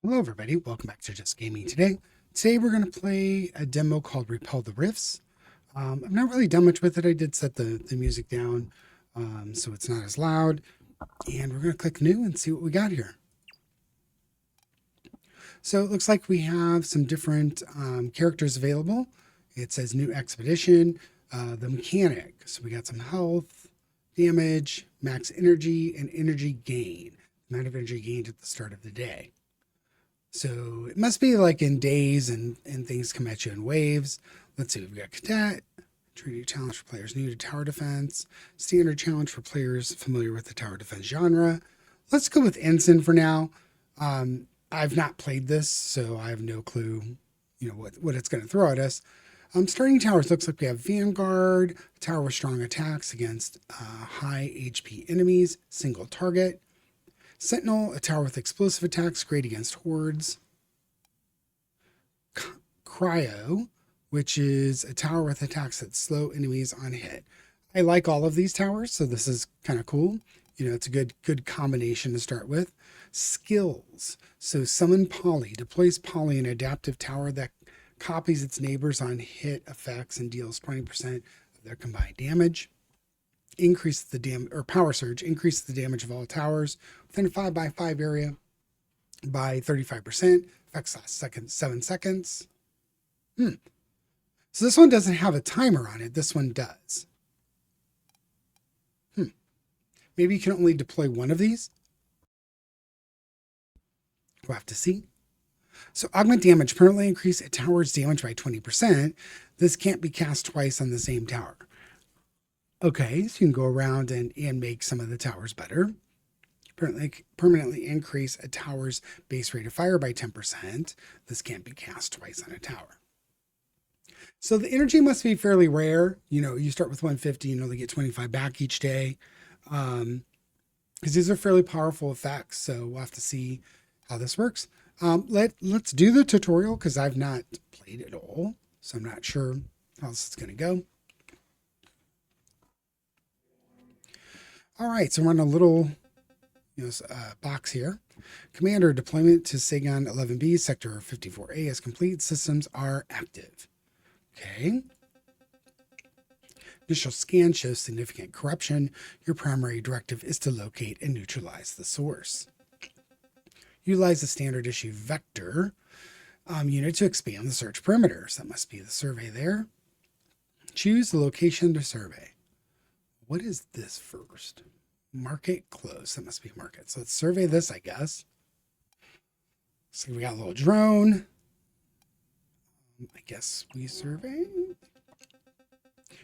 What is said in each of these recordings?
Hello everybody, welcome back to Just Gaming today. Today we're going to play a demo called Repel the Rifts. I've not really done much with it. I did set the music down so it's not as loud. And we're going to click new and see what we got here. So it looks like we have some different characters available. It says new expedition, the mechanic. So we got some health, damage, max energy, and energy gain. Amount of energy gained at the start of the day. So it must be like in days and things come at you in waves. Let's see, we've got cadet, treaty challenge for players new to tower defense, standard challenge for players familiar with the tower defense genre. Let's go with ensign for now. I've not played this, so I have no clue, what it's going to throw at us. Starting towers looks like we have Vanguard, a tower with strong attacks against high HP enemies, single target. Sentinel, a tower with explosive attacks, great against hordes. Cryo, which is a tower with attacks that slow enemies on hit. I like all of these towers, so this is kind of cool. It's a good combination to start with. Skills. So summon Poly, deploys Poly, an adaptive tower that copies its neighbors on hit effects and deals 20% of their combined damage. Increase the damage, or power surge, increase the damage of all towers within a 5x5 area by 35%. Effects last 7 seconds. So this one doesn't have a timer on it. This one does. Maybe you can only deploy one of these. We'll have to see. So augment damage, permanently increase a tower's damage by 20%. This can't be cast twice on the same tower. Okay, so you can go around and make some of the towers better. Permanently increase a tower's base rate of fire by 10%. This can't be cast twice on a tower. So the energy must be fairly rare. You start with 150 and only get 25 back each day. Because these are fairly powerful effects. So we'll have to see how this works. Let's do the tutorial because I've not played it all. So I'm not sure how this is going to go. All right, so we're on a little box here. Commander, deployment to Saigon 11B, Sector 54A is complete. Systems are active. Okay. Initial scan shows significant corruption. Your primary directive is to locate and neutralize the source. Utilize the standard issue vector unit to expand the search perimeters. That must be the survey there. Choose the location to survey. What is this first? Market close. That must be market. So let's survey this, I guess. So we got a little drone. I guess we survey. You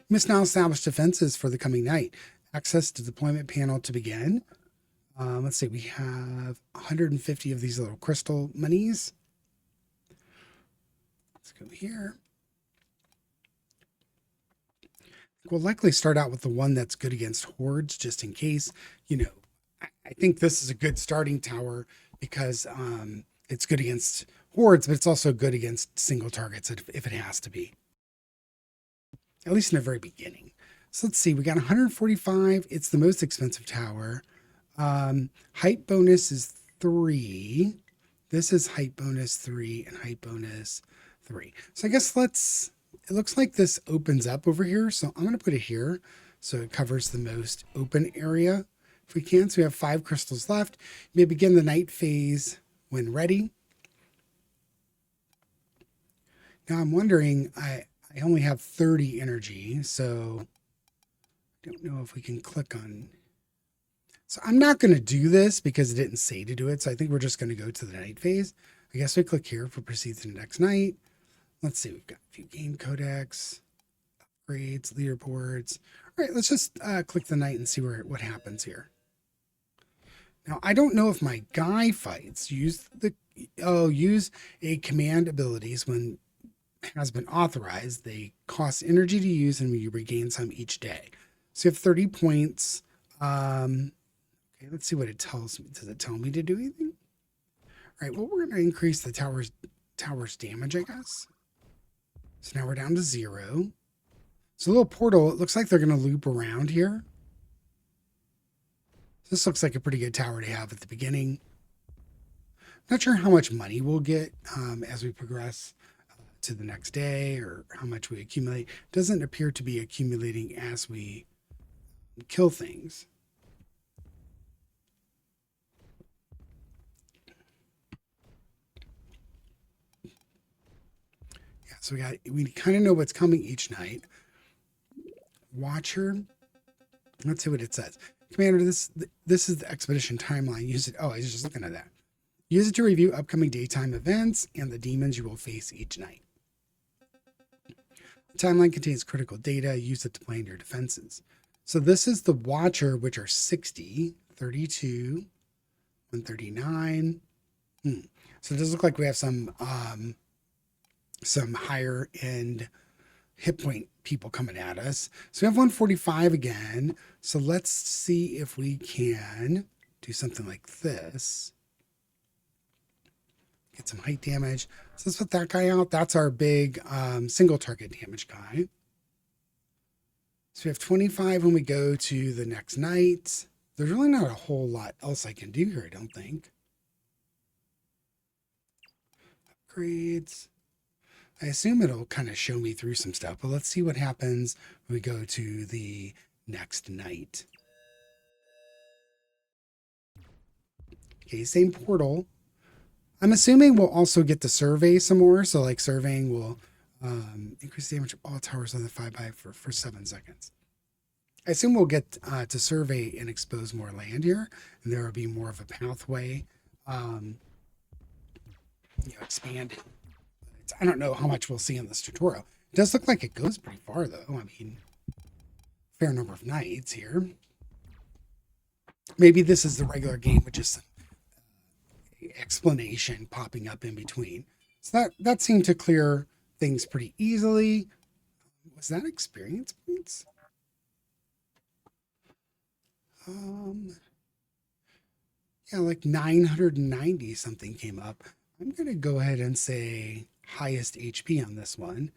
must now establish defenses for the coming night. Access to deployment panel to begin. Let's see. We have 150 of these little crystal monies. Let's go here. We'll likely start out with the one that's good against hordes, just in case. I think this is a good starting tower because it's good against hordes, but it's also good against single targets if it has to be. At least in the very beginning. So let's see, we got 145. It's the most expensive tower. Height bonus is 3. This is height bonus 3 and height bonus 3. So I guess it looks like this opens up over here. So I'm going to put it here. So it covers the most open area if we can. So we have 5 crystals left. You may begin the night phase when ready. Now I'm wondering, I only have 30 energy. So I don't know if we can click on. So I'm not going to do this because it didn't say to do it. So I think we're just going to go to the night phase. I guess we click here for proceed to the next night. Let's see, we've got a few game codecs, upgrades, leaderboards. All right, let's just click the night and see what happens here. Now, I don't know if my guy fights use a command abilities when has been authorized. They cost energy to use and you regain some each day. So you have 30 points. Okay, let's see what it tells me. Does it tell me to do anything? All right, well, we're going to increase the tower's damage, I guess. So now we're down to 0. So a little portal, it looks like they're going to loop around here. This looks like a pretty good tower to have at the beginning. Not sure how much money we'll get as we progress to the next day or how much we accumulate. Doesn't appear to be accumulating as we kill things. Yeah, so we kind of know what's coming each night. Watcher. Let's see what it says. Commander, this is the expedition timeline. Use it. Oh, I was just looking at that. Use it to review upcoming daytime events and the demons you will face each night. The timeline contains critical data. Use it to plan your defenses. So this is the Watcher, which are 60, 32, 139. So it does look like we have some higher end hit point people coming at us. So we have 145 again. So let's see if we can do something like this. Get some height damage. So let's put that guy out. That's our big single target damage guy. So we have 25 when we go to the next night. There's really not a whole lot else I can do here, I don't think. Upgrades. I assume it'll kind of show me through some stuff, but let's see what happens when we go to the next night. Okay, same portal. I'm assuming we'll also get to survey some more. So like surveying will increase damage of all towers on the 5x for 7 seconds. I assume we'll get to survey and expose more land here, and there will be more of a pathway, expanded. I don't know how much we'll see in this tutorial. It does look like it goes pretty far, though. I mean, fair number of nights here. Maybe this is the regular game with just some explanation popping up in between. So that seemed to clear things pretty easily. Was that experience points? Yeah, like 990 something came up. I'm going to go ahead and say highest HP on this one.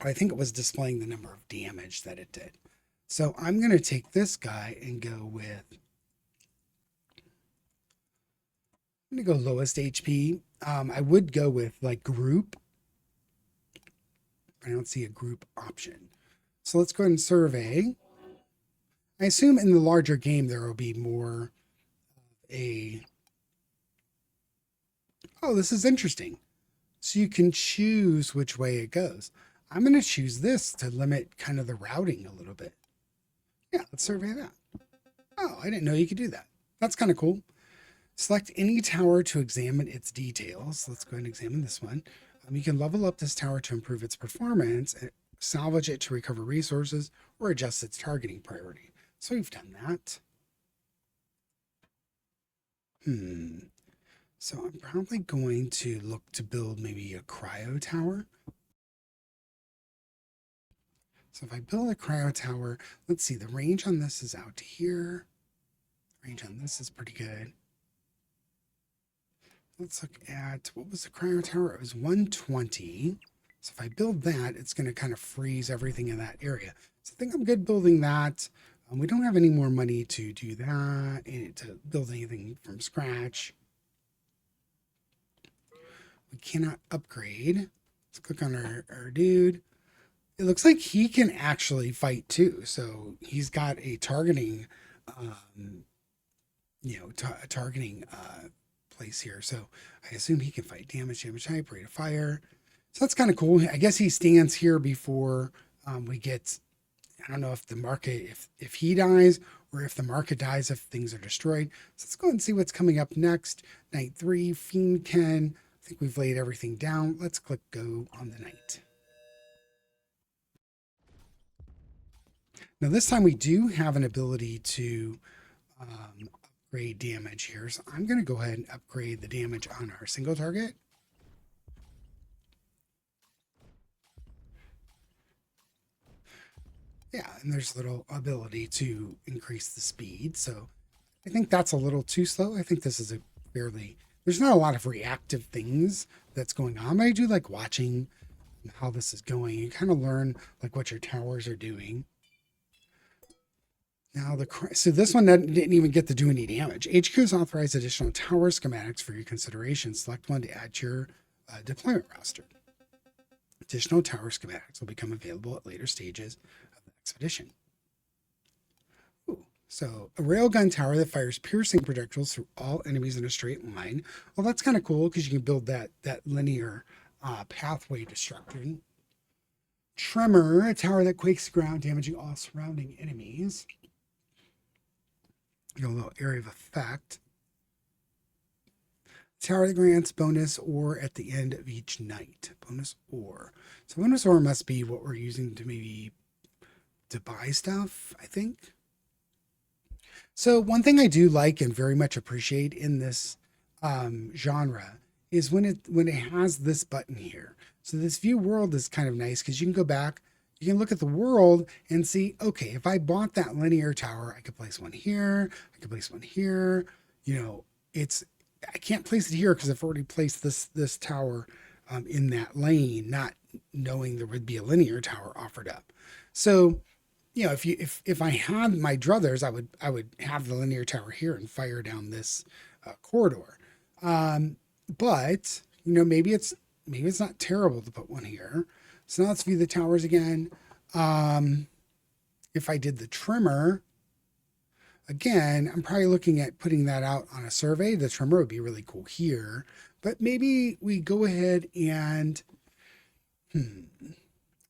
I think it was displaying the number of damage that it did. So I'm going to take this guy and go with, I'm going to go lowest HP. I would go with like group. I don't see a group option. So let's go ahead and survey. I assume in the larger game there will be more oh, this is interesting. So you can choose which way it goes. I'm going to choose this to limit kind of the routing a little bit. Yeah, let's survey that. Oh, I didn't know you could do that. That's kind of cool. Select any tower to examine its details. Let's go ahead and examine this one. You can level up this tower to improve its performance, salvage it to recover resources, or adjust its targeting priority. So we've done that. So I'm probably going to look to build maybe a cryo tower. So if I build a cryo tower, let's see, the range on this is out to here. The range on this is pretty good. Let's look at, what was the cryo tower? It was 120. So if I build that, it's going to kind of freeze everything in that area. So I think I'm good building that. We don't have any more money to do that, to build anything from scratch. We cannot upgrade. Let's click on our dude. It looks like he can actually fight too. So he's got a targeting, targeting place here. So I assume he can fight damage type, rate of fire. So that's kind of cool. I guess he stands here before we get, I don't know if the market, if he dies or if the market dies, if things are destroyed. So let's go ahead and see what's coming up next. Night 3, Fiendkin. I think we've laid everything down. Let's click go on the night. Now this time we do have an ability to upgrade damage here. So I'm going to go ahead and upgrade the damage on our single target. Yeah, and there's a little ability to increase the speed. So I think that's a little too slow. I think this is a fairly, there's not a lot of reactive things that's going on, but I do like watching how this is going. You kind of learn like what your towers are doing. Now, so this one didn't even get to do any damage. HQ has authorized additional tower schematics for your consideration. Select one to add to your deployment roster. Additional tower schematics will become available at later stages of the expedition. Ooh. So a railgun tower that fires piercing projectiles through all enemies in a straight line. Well, that's kind of cool because you can build that linear pathway destruction. Tremor, a tower that quakes the ground, damaging all surrounding enemies. A little area of effect. Tower that grants bonus ore at the end of each night. Bonus ore. So bonus ore must be what we're using to maybe to buy stuff, I think. So one thing I do like and very much appreciate in this genre is when it has this button here. So this view world is kind of nice because you can go back, you can look at the world and see, okay, if I bought that linear tower, I could place one here, I could place one here. You know, I can't place it here because I've already placed this tower in that lane, not knowing there would be a linear tower offered up. So, you know, if I had my druthers, I would have the linear tower here and fire down this corridor. But you know, maybe it's not terrible to put one here. So now let's view the towers again. If I did the trimmer, again, I'm probably looking at putting that out on a survey. The trimmer would be really cool here, but maybe we go ahead and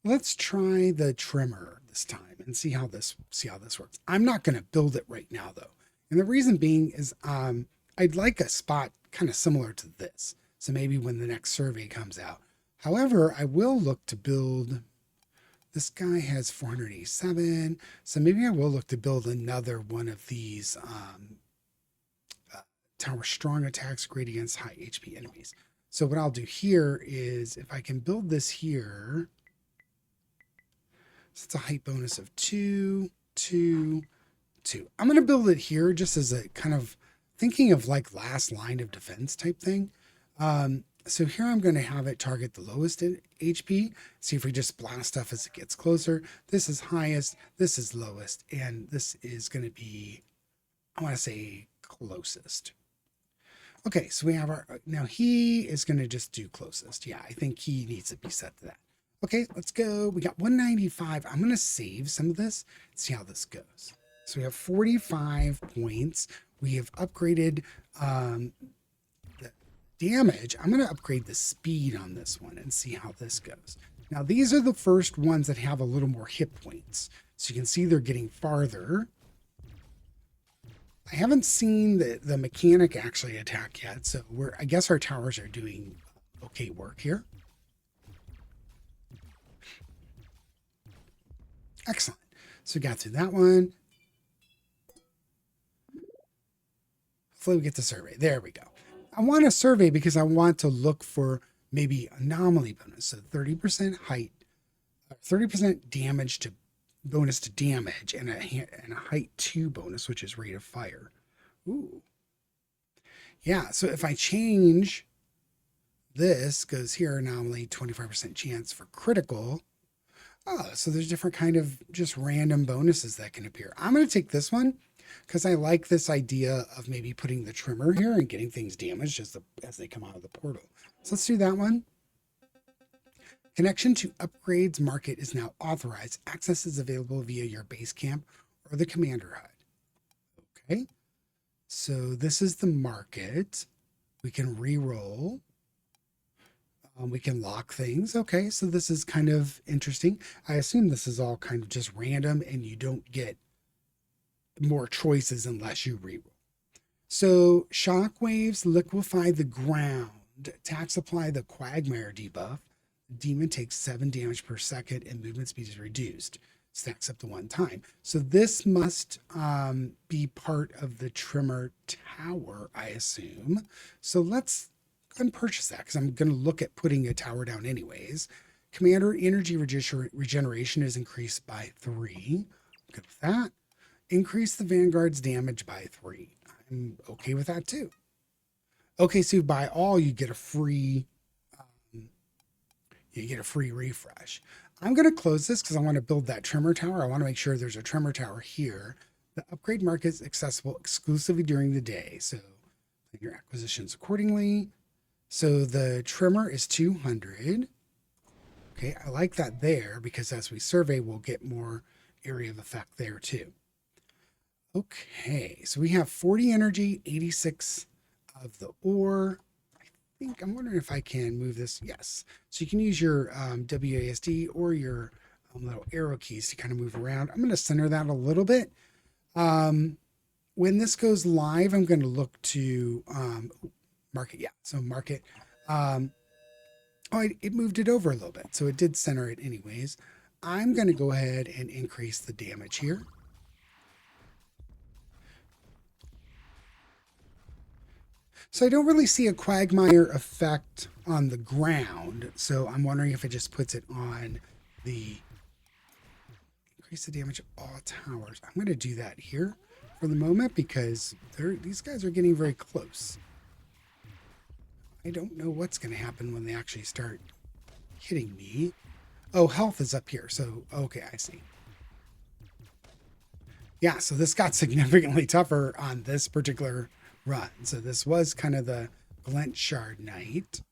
let's try the trimmer this time and see how this works. I'm not going to build it right now though. And the reason being is I'd like a spot kind of similar to this. So maybe when the next survey comes out. However, I will look to build, this guy has 487. So maybe I will look to build another one of these tower strong attacks great against high HP enemies. So what I'll do here is if I can build this here, so it's a height bonus of 2, 2, 2. I'm going to build it here just as a kind of thinking of like last line of defense type thing. So here I'm going to have it target the lowest in HP. See if we just blast stuff as it gets closer. This is highest, this is lowest, and this is going to be, I want to say, closest. Okay, so we have our, now he is going to just do closest. Yeah, I think he needs to be set to that. Okay, let's go. We got 195. I'm going to save some of this, see how this goes. So we have 45 points. We have upgraded the damage. I'm going to upgrade the speed on this one and see how this goes. Now, these are the first ones that have a little more hit points. So you can see they're getting farther. I haven't seen the mechanic actually attack yet. So I guess our towers are doing okay work here. Excellent. So we got through that one. Hopefully we get the survey. There we go. I want a survey because I want to look for maybe anomaly bonus. So 30% height, 30% damage to bonus to damage, and a height 2 bonus, which is rate of fire. Ooh. Yeah, so if I change this, goes here, anomaly, 25% chance for critical. Oh, so there's different kind of just random bonuses that can appear. I'm going to take this one because I like this idea of maybe putting the trimmer here and getting things damaged as they come out of the portal. So let's do that one. Connection to upgrades market is now authorized. Access is available via your base camp or the commander HUD. Okay, so this is the market. We can re-roll. We can lock things. Okay, so this is kind of interesting. I assume this is all kind of just random and you don't get more choices unless you reroll. So shockwaves liquefy the ground. Attacks apply the quagmire debuff. The demon takes 7 damage per second and movement speed is reduced. Stacks up to 1 time. So this must be part of the trimmer tower, I assume. So let's go and purchase that because I'm going to look at putting a tower down anyways. Commander energy regeneration is increased by 3. Good with that. Increase the Vanguard's damage by 3. I'm okay with that too. Okay, so by all you get a free refresh. I'm going to close this because I want to build that trimmer tower. I want to make sure there's a trimmer tower here The upgrade market is accessible exclusively during the day, so plan your acquisitions accordingly. So the trimmer is 200. Okay, I like that there because as we survey, we'll get more area of effect there too. Okay, so we have 40 energy, 86 of the ore. I'm wondering if I can move this. Yes. So you can use your WASD or your little arrow keys to kind of move around. I'm going to center that a little bit. When this goes live, I'm going to look to market. Yeah. So market. It moved it over a little bit. So it did center it anyways. I'm going to go ahead and increase the damage here. So I don't really see a quagmire effect on the ground. So I'm wondering if it just puts it on the increase the damage of all towers. I'm going to do that here for the moment because these guys are getting very close. I don't know what's going to happen when they actually start hitting me. Oh, health is up here. So, okay, I see. Yeah, so this got significantly tougher on this particular run. So this was kind of the Glent Shard night.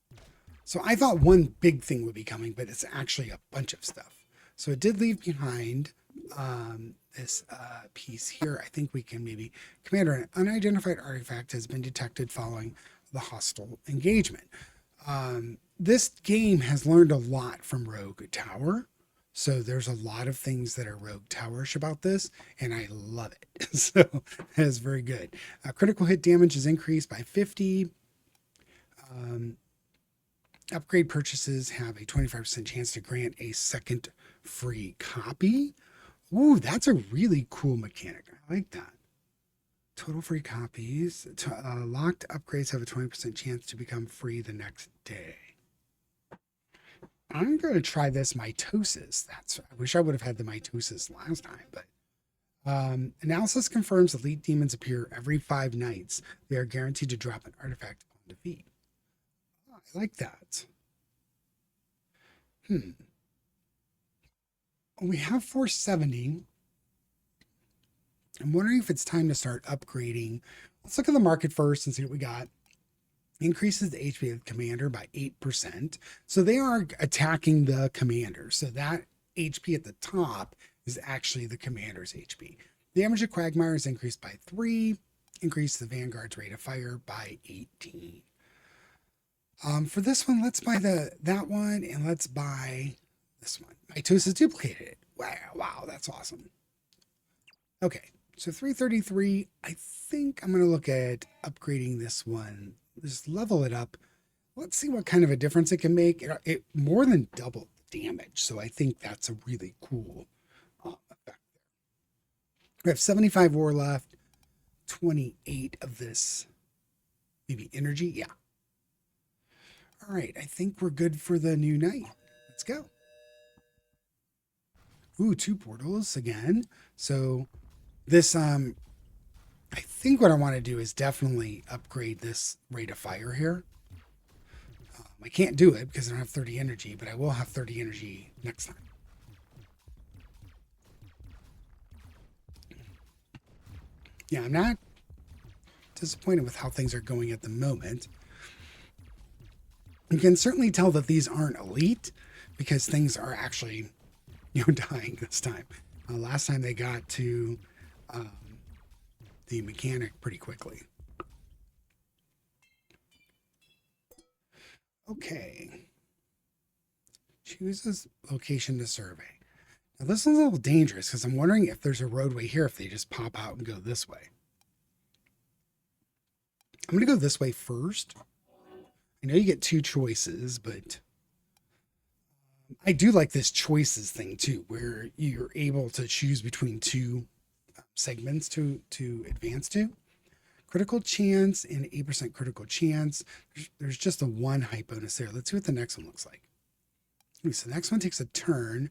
So I thought one big thing would be coming, but it's actually a bunch of stuff. So it did leave behind this piece here. I think we can maybe, Commander, an unidentified artifact has been detected following the hostile engagement. This game has learned a lot from Rogue Tower. So there's a lot of things that are Rogue Towerish about this, and I love it. So that is very good. Critical hit damage is increased by 50. Upgrade purchases have a 25% chance to grant a second free copy. Ooh, that's a really cool mechanic. I like that. Total free copies. Locked upgrades have a 20% chance to become free the next day. I'm going to try this mitosis. I wish I would have had the mitosis last time, but analysis confirms elite demons appear every 5 nights. They are guaranteed to drop an artifact on defeat. Oh, I like that. We have 470. I'm wondering if it's time to start upgrading. Let's look at the market first and see what we got. Increases the HP of the commander by 8%. So they are attacking the commander. So that HP at the top is actually the commander's HP. Damage of Quagmire is increased by 3. Increase the Vanguard's rate of fire by 18. For this one, let's buy that one, and let's buy this one. Mitosis duplicated. Wow, that's awesome. Okay, so 333. I think I'm going to look at upgrading this one. Just level it up. Let's see what kind of a difference it can make. It more than doubled the damage, so I think that's a really cool effect. We have 75 ore left, 28 of this, maybe energy. Yeah. All right, I think we're good for the new night. Let's go. Ooh, 2 portals again. So this I think what I want to do is definitely upgrade this rate of fire here. I can't do it because I don't have 30 energy, but I will have 30 energy next time. Yeah, I'm not disappointed with how things are going at the moment. You can certainly tell that these aren't elite because things are actually, dying this time. Last time they got to the mechanic pretty quickly. Okay. Choose a location to survey. Now this one's a little dangerous because I'm wondering if there's a roadway here if they just pop out and go this way. I'm going to go this way first. I know you get 2 choices, but I do like this choices thing too, where you're able to choose between 2 segments to advance to. Critical chance and 8% critical chance. There's just a 1 height bonus there. Let's see what the next one looks like. So the next one takes a turn.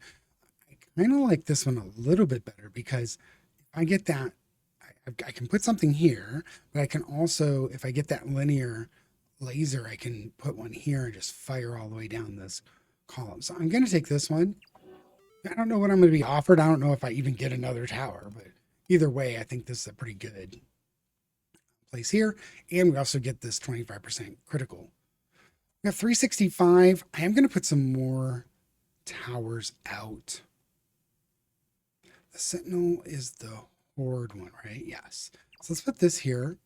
I kind of like this one a little bit better because if I get that, I can put something here, but I can also, if I get that linear laser, I can put one here and just fire all the way down this column. So I'm going to take this one. I don't know what I'm going to be offered. I don't know if I even get another tower, but either way, I think this is a pretty good place here. And we also get this 25% critical. We have 365. I am going to put some more towers out. The Sentinel is the Horde one, right? Yes. So let's put this here.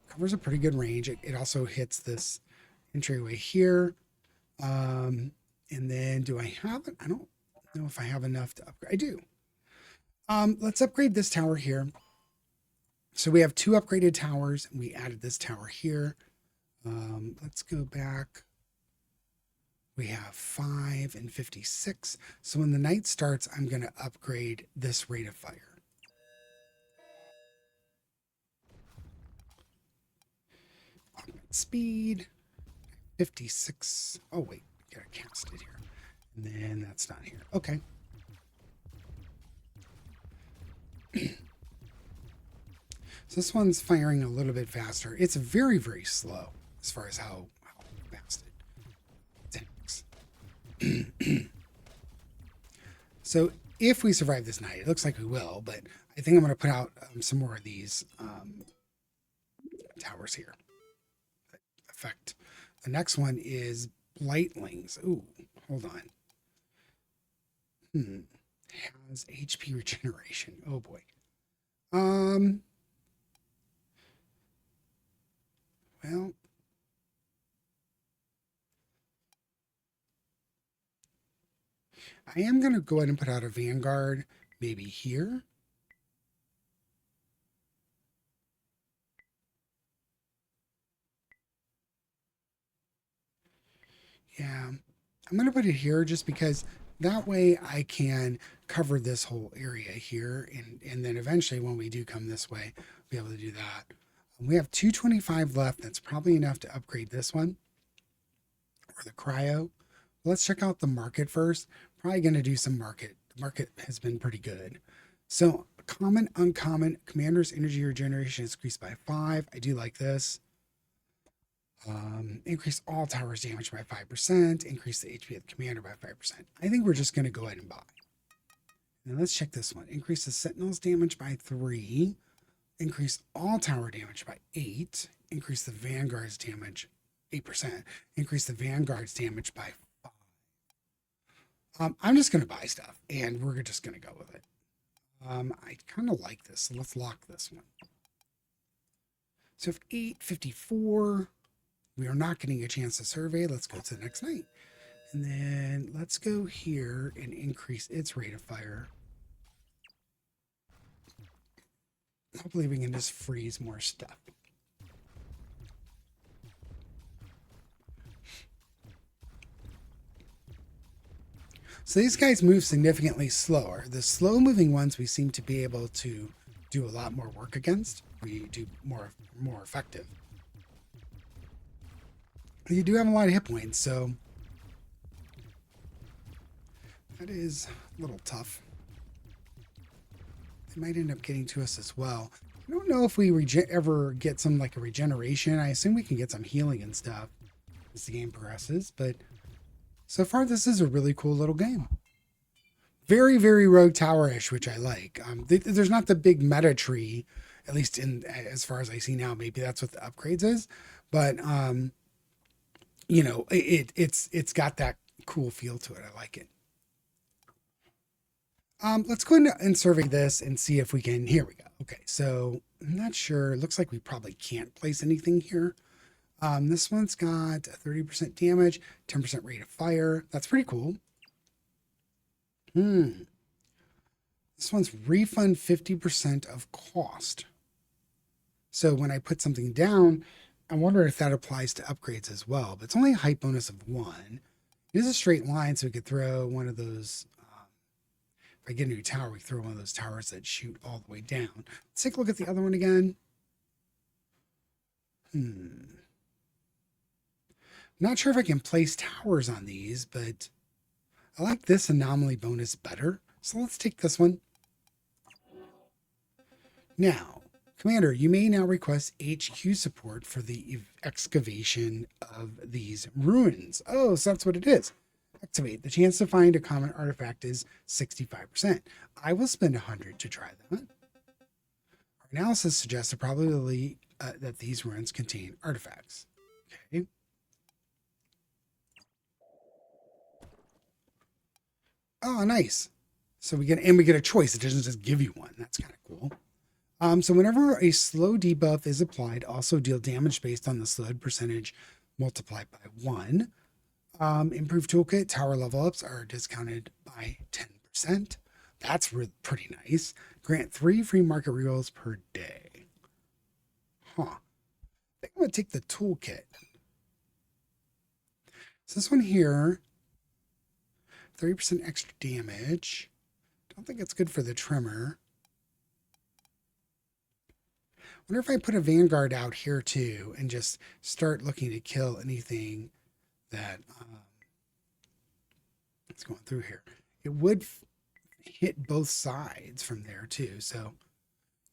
Covers a pretty good range. It also hits this entryway here. And then do I have it? I don't know if I have enough to upgrade. I do. Let's upgrade this tower here. So we have 2 upgraded towers. And we added this tower here. Let's go back. We have 5 and 56. So when the night starts, I'm going to upgrade this rate of fire. Speed 56. Oh, wait, gotta cast it here. And then that's not here. Okay. So this one's firing a little bit faster. It's very, very slow as far as how fast it takes. So if we survive this night, it looks like we will, but I think I'm going to put out some more of these towers here. Effect. The next one is Blightlings. Ooh, hold on. Has HP regeneration. Oh boy. Well, I am going to go ahead and put out a Vanguard maybe here. Yeah, I'm going to put it here just because that way I can cover this whole area here. And then eventually when we do come this way, we'll be able to do that. We have 225 left. That's probably enough to upgrade this one or the cryo. Let's check out the market first. Probably going to do some market. The market has been pretty good. So common, uncommon, commander's energy regeneration is increased by 5. I do like this. Increase all towers damage by 5%. Increase the HP of the commander by 5%. I think we're just going to go ahead and buy. Now let's check this one. Increase the sentinels damage by 3. Increase all tower damage by 8. Increase the vanguard's damage 8%. Increase the vanguard's damage by 5. I'm just going to buy stuff, and we're just going to go with it. I kind of like this, so let's lock this one. So if 854, we are not getting a chance to survey. Let's go to the next night. And then let's go here and increase its rate of fire. Hopefully we can just freeze more stuff. So these guys move significantly slower. The slow moving ones we seem to be able to do a lot more work against. We do more effective. You do have a lot of hit points, so that is a little tough. They might end up getting to us as well. I don't know if we ever get some like a regeneration. I assume we can get some healing and stuff as the game progresses, but so far this is a really cool little game. Very, very Rogue Tower-ish, which I like. There's not the big meta tree, at least in as far as I see now. Maybe that's what the upgrades is, but you know, it's got that cool feel to it. I like it. Let's go ahead and survey this and see if we can. Here we go. Okay, so I'm not sure. It looks like we probably can't place anything here. This one's got 30% damage, 10% rate of fire. That's pretty cool. This one's refund 50% of cost. So when I put something down, I wonder if that applies to upgrades as well. But it's only a height bonus of 1. It is a straight line, so we could throw one of those. If I get a new tower, we throw one of those towers that shoot all the way down. Let's take a look at the other one again. Not sure if I can place towers on these, but I like this anomaly bonus better. So let's take this one. Now, Commander, you may now request HQ support for the excavation of these ruins. Oh, so that's what it is. Activate. The chance to find a common artifact is 65%. I will spend 100 to try that. Our analysis suggests a probability that these runs contain artifacts. Okay. Oh, nice. So we get a choice. It doesn't just give you one. That's kind of cool. So whenever a slow debuff is applied, also deal damage based on the slowed percentage multiplied by 1. Improved toolkit, tower level ups are discounted by 10%. That's pretty nice. Grant 3 free market rerolls per day. Huh. I think I'm going to take the toolkit. So this one here, 30% extra damage. Don't think it's good for the trimmer. Wonder if I put a vanguard out here too and just start looking to kill anything that it's going through here. It would hit both sides from there too. So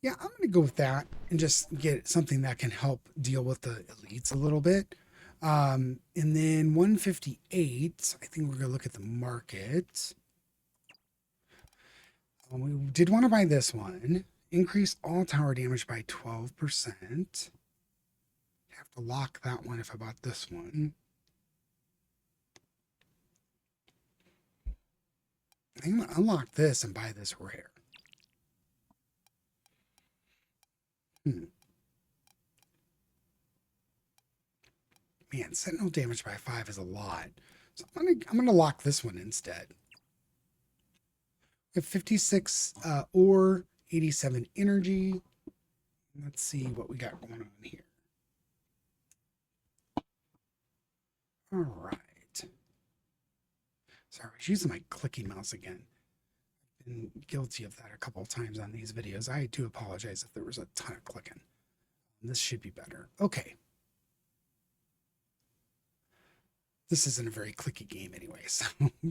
yeah, I'm going to go with that and just get something that can help deal with the elites a little bit. And then 158, I think we're going to look at the market. We did want to buy this one. Increase all tower damage by 12%. Have to lock that one if I bought this one. I think I'm going to unlock this and buy this rare. Man, sentinel damage by 5 is a lot. So I'm gonna lock this one instead. We have 56 ore, 87 energy. Let's see what we got going on here. All right. Sorry, I was using my clicking mouse again. I've been guilty of that a couple of times on these videos. I do apologize if there was a ton of clicking. This should be better. Okay. This isn't a very clicky game anyway, so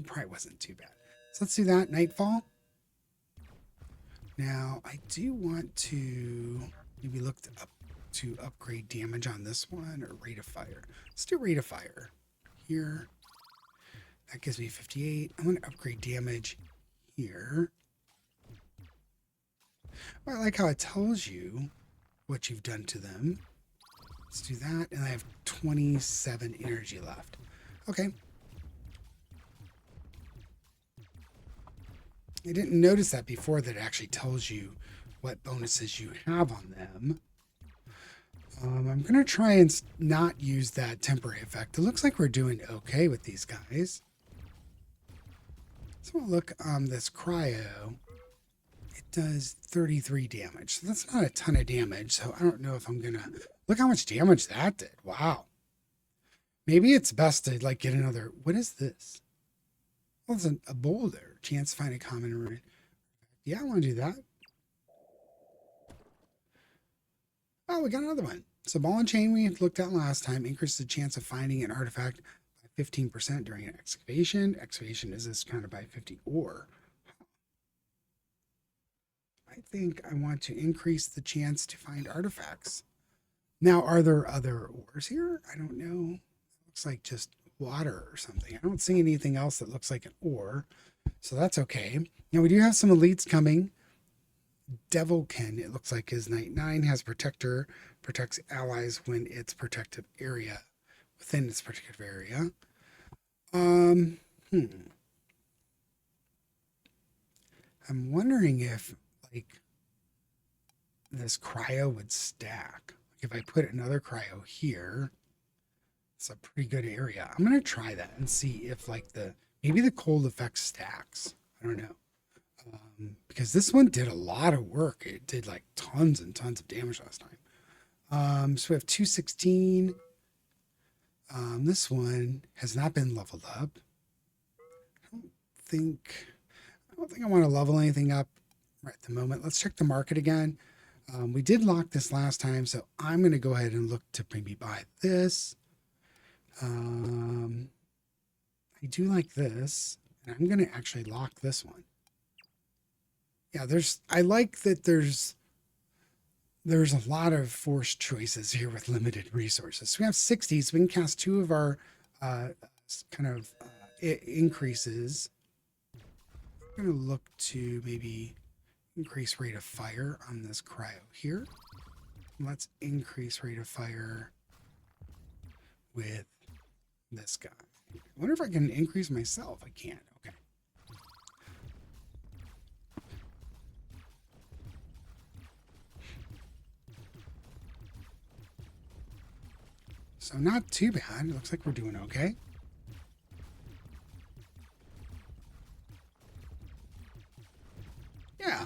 probably wasn't too bad. So let's do that. Nightfall. Now, I do want to maybe look to upgrade damage on this one or rate of fire. Let's do rate of fire here. That gives me 58. I'm going to upgrade damage here. Well, I like how it tells you what you've done to them. Let's do that. And I have 27 energy left. Okay. I didn't notice that before, that it actually tells you what bonuses you have on them. I'm going to try and not use that temporary effect. It looks like we're doing okay with these guys. So we'll look this cryo. It does 33 damage. So that's not a ton of damage. So I don't know if I'm going to... Look how much damage that did. Wow. Maybe it's best to like get another... What is this? Well, it's a boulder. Chance to find a common root. Yeah, I want to do that. Oh, we got another one. So ball and chain we looked at last time increases the chance of finding an artifact by 15% during an excavation. Excavation is discounted by 50 ore. I think I want to increase the chance to find artifacts. Now, are there other ores here? I don't know. It looks like just water or something. I don't see anything else that looks like an ore. So that's okay. Now we do have some elites coming. Devilkin, it looks like, is Night 9, has Protector, protects allies when it's protective area, within its protective area. I'm wondering if like this cryo would stack. Like if I put another cryo here, it's a pretty good area. I'm gonna try that and see if like maybe the cold effect stacks. I don't know. Because this one did a lot of work. It did like tons and tons of damage last time. So we have 216. This one has not been leveled up. I don't think I want to level anything up right at the moment. Let's check the market again. We did lock this last time, so I'm going to go ahead and look to maybe buy this. I do like this, and I'm going to actually lock this one. Yeah, I like that there's a lot of forced choices here with limited resources. So we have 60, so we can cast 2 of our kind of it increases. I'm going to look to maybe increase rate of fire on this cryo here. Let's increase rate of fire with this guy. I wonder if I can increase myself. I can't. Okay. So not too bad. It looks like we're doing okay. Yeah.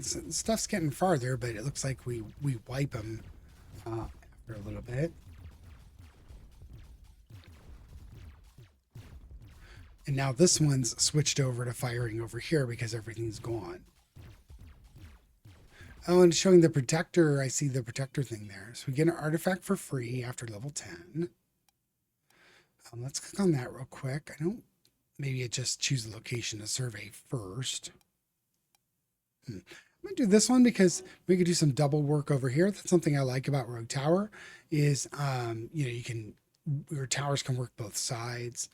Stuff's getting farther, but it looks like we wipe them after a little bit. And now this one's switched over to firing over here because everything's gone. Oh, and showing the protector, I see the protector thing there. So we get an artifact for free after level 10. Let's click on that real quick. I don't, maybe it just choose the location to survey first. I'm going to do this one because we could do some double work over here. That's something I like about Rogue Tower is, you can, your towers can work both sides.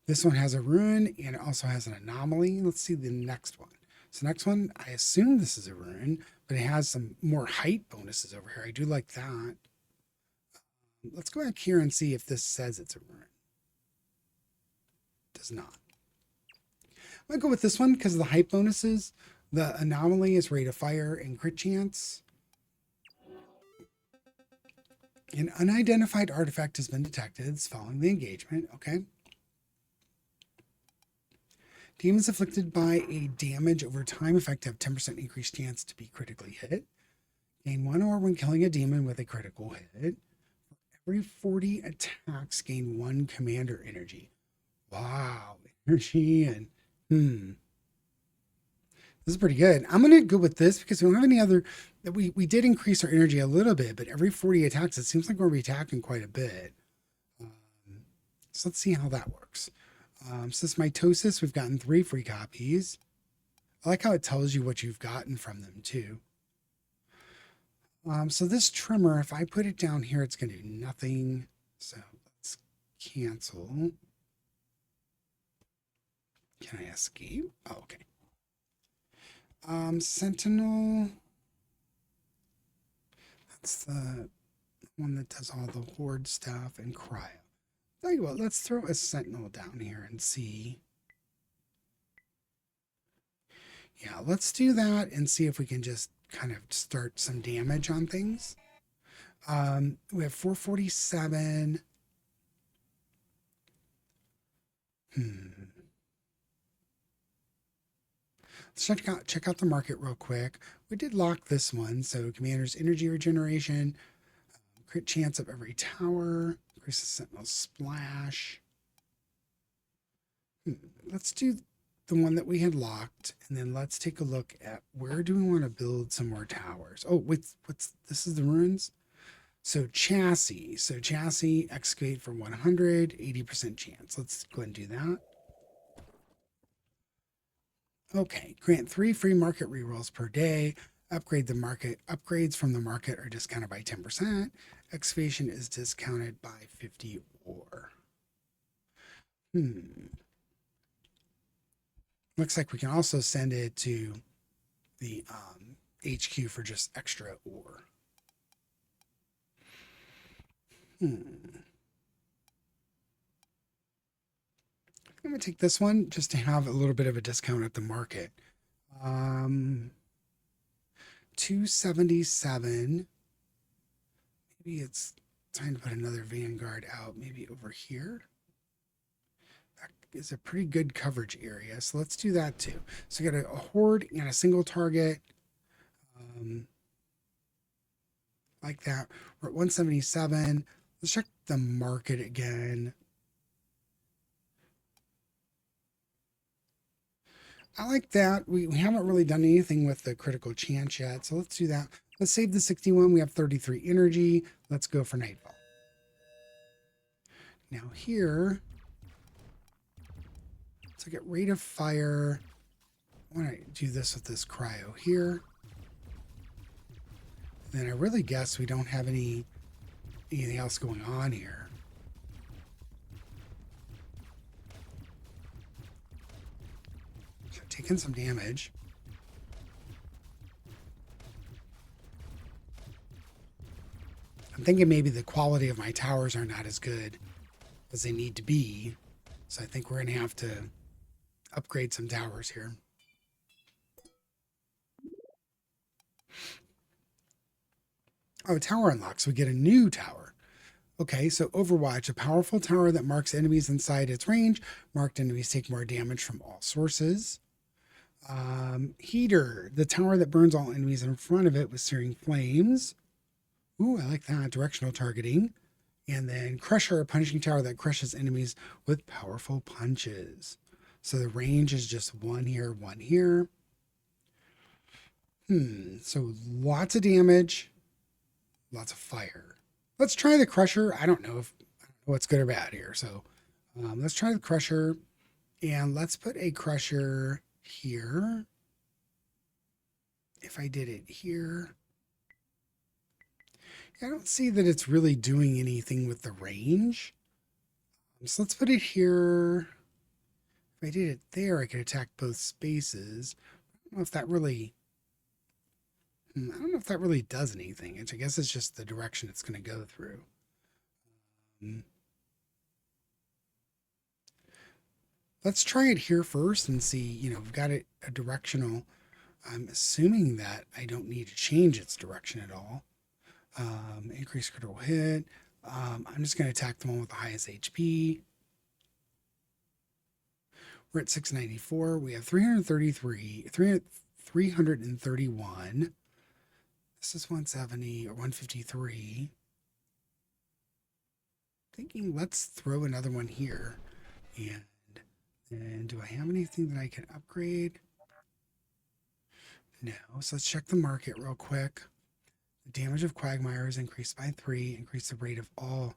This one has a rune and it also has an anomaly. Let's see the next one. So next one, I assume this is a rune, but it has some more height bonuses over here. I do like that. Let's go back here and see if this says it's a rune. It does not. I'm going to go with this one because of the height bonuses. The anomaly is rate of fire and crit chance. An unidentified artifact has been detected following the engagement. Okay. Demons afflicted by a damage over time effect have 10% increased chance to be critically hit. Gain 1 ore when killing a demon with a critical hit. For every 40 attacks, gain 1 commander energy. Wow. Energy and this is pretty good. I'm going to go with this because we don't have any other. We did increase our energy a little bit, but every 40 attacks, it seems like we're going to be attacking quite a bit. So let's see how that works. So this mitosis, we've gotten 3 free copies. I like how it tells you what you've gotten from them too. So this trimmer, if I put it down here, it's going to do nothing. So let's cancel. Can I escape? Oh, okay. Sentinel. That's the one that does all the horde stuff and cryo. Tell you what, let's throw a sentinel down here and see. Yeah, let's do that and see if we can just kind of start some damage on things. We have 447. Let's check out the market real quick. We did lock this one. So commander's energy regeneration, crit chance of every tower, increases sentinel splash. Let's do the one that we had locked, and then let's take a look at where do we want to build some more towers. Oh, what's this is the ruins. So chassis. So chassis excavate for 100, 80% chance. Let's go ahead and do that. Okay, grant 3 free market rerolls per day. Upgrade the market. Upgrades from the market are discounted by 10%. Excavation is discounted by 50 ore. Looks like we can also send it to the HQ for just extra ore. I'm going to take this one just to have a little bit of a discount at the market. 277. Maybe it's time to put another Vanguard out, maybe over here. That is a pretty good coverage area, so let's do that too. So we got a horde and a single target. Like that. We're at 177. Let's check the market again. I like that. We haven't really done anything with the critical chance yet, so let's do that. Let's save the 61. We have 33 energy. Let's go for Nightfall. Now here, let's look at rate of fire. I want to do this with this cryo here. And then I really guess we don't have anything else going on here. taking some damage. I'm thinking maybe the quality of my towers are not as good as they need to be. So I think we're going to have to upgrade some towers here. Oh, tower unlocks. We get a new tower. Okay, so Overwatch, a powerful tower that marks enemies inside its range. Marked enemies take more damage from all sources. Heater, the tower that burns all enemies in front of it with searing flames. Ooh, I like that. Directional targeting. And then Crusher, a punching tower that crushes enemies with powerful punches. So the range is just one here, one here. So lots of damage, lots of fire. Let's try the Crusher. I don't know what's good or bad here. So let's try the Crusher. And let's put a Crusher here. If I did it here. I don't see that it's really doing anything with the range. So let's put it here. If I did it there, I could attack both spaces. I don't know if that really... I don't know if that really does anything. I guess it's just the direction it's going to go through. Let's try it here first and see, we've got it a directional. I'm assuming that I don't need to change its direction at all. Increase critical hit. I'm just going to attack the one with the highest HP. We're at 694. We have 331. This is 170 or 153. Thinking let's throw another one here. And do I have anything that I can upgrade? No. So let's check the market real quick. The damage of Quagmire is increased by 3. Increase the rate of all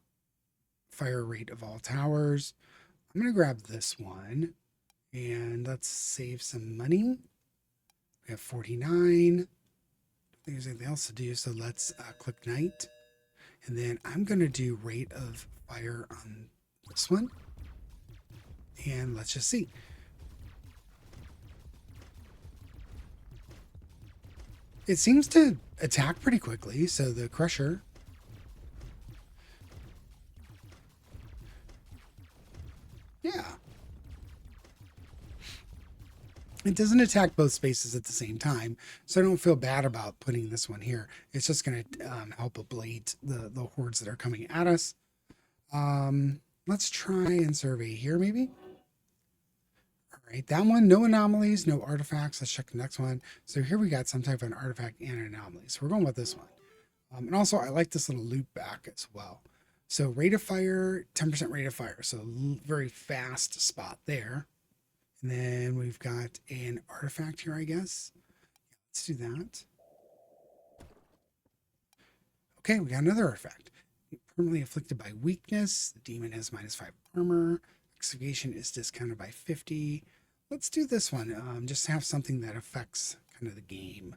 fire rate of all towers. I'm going to grab this one. And let's save some money. We have 49. I don't think there's anything else to do. So let's click Night. And then I'm going to do rate of fire on this one. And let's just see. It seems to attack pretty quickly. So the Crusher. Yeah. It doesn't attack both spaces at the same time, so I don't feel bad about putting this one here. It's just going to help ablate the hordes that are coming at us. Let's try and survey here, maybe. All right, that one, no anomalies, no artifacts. Let's check the next one. So here we got some type of an artifact and an anomaly. So we're going with this one. And also, I like this little loop back as well. So rate of fire, 10% rate of fire. So very fast spot there. And then we've got an artifact here, I guess. Let's do that. Okay, we got another artifact. Permanently afflicted by weakness. The demon has -5 armor. Excavation is discounted by 50. Let's do this one. Just have something that affects kind of the game.